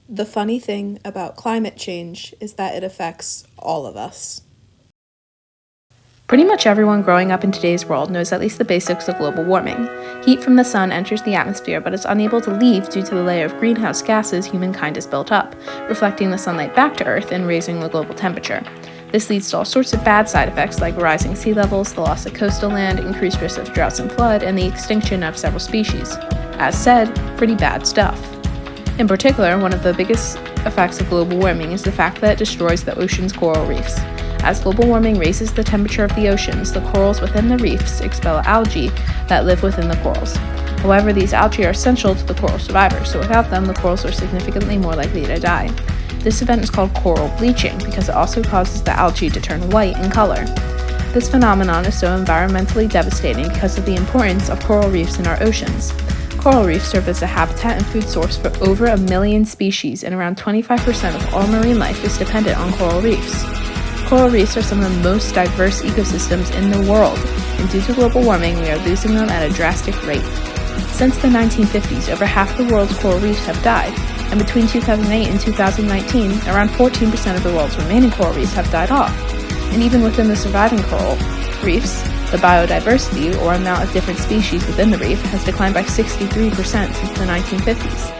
The funny thing about climate change is that it affects all of us. Pretty much everyone growing up in today's world knows at least the basics of global warming. Heat from the sun enters the atmosphere but is unable to leave due to the layer of greenhouse gases humankind has built up, reflecting the sunlight back to Earth and raising the global temperature. This leads to all sorts of bad side effects like rising sea levels, the loss of coastal land, increased risk of droughts and flood, and the extinction of several species. As said, pretty bad stuff. In particular, one of the biggest effects of global warming is the fact that it destroys the ocean's coral reefs. As global warming raises the temperature of the oceans, the corals within the reefs expel algae that live within the corals. However, these algae are essential to the coral survivors, so without them, the corals are significantly more likely to die. This event is called coral bleaching because it also causes the algae to turn white in color. This phenomenon is so environmentally devastating because of the importance of coral reefs in our oceans. Coral reefs serve as a habitat and food source for over 1 million species, and around 25% of all marine life is dependent on coral reefs. Coral reefs are some of the most diverse ecosystems in the world, and due to global warming, we are losing them at a drastic rate. Since the 1950s, over half the world's coral reefs have died, and between 2008 and 2019, around 14% of the world's remaining coral reefs have died off. And even within the surviving coral reefs, the biodiversity, or amount of different species within the reef, has declined by 63% since the 1950s.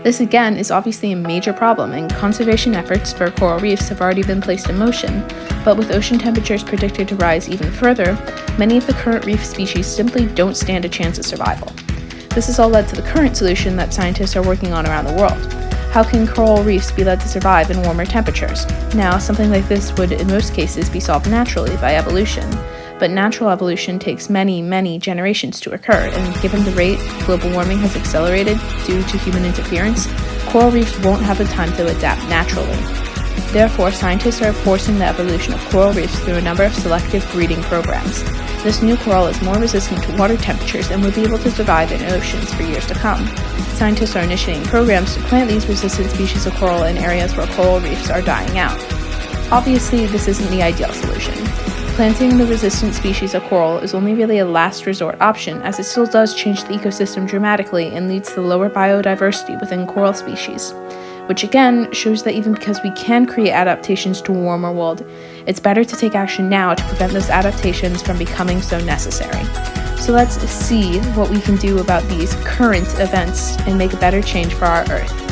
This again is obviously a major problem, and conservation efforts for coral reefs have already been placed in motion, but with ocean temperatures predicted to rise even further, many of the current reef species simply don't stand a chance at survival. This has all led to the current solution that scientists are working on around the world. How can coral reefs be led to survive in warmer temperatures? Now, something like this would in most cases be solved naturally by evolution. But natural evolution takes many, many generations to occur, and given the rate global warming has accelerated due to human interference, coral reefs won't have the time to adapt naturally. Therefore, scientists are forcing the evolution of coral reefs through a number of selective breeding programs. This new coral is more resistant to water temperatures and will be able to survive in oceans for years to come. Scientists are initiating programs to plant these resistant species of coral in areas where coral reefs are dying out. Obviously, this isn't the ideal solution. Planting the resistant species of coral is only really a last resort option, as it still does change the ecosystem dramatically and leads to lower biodiversity within coral species. Which again shows that even because we can create adaptations to a warmer world, it's better to take action now to prevent those adaptations from becoming so necessary. So let's see what we can do about these current events and make a better change for our Earth.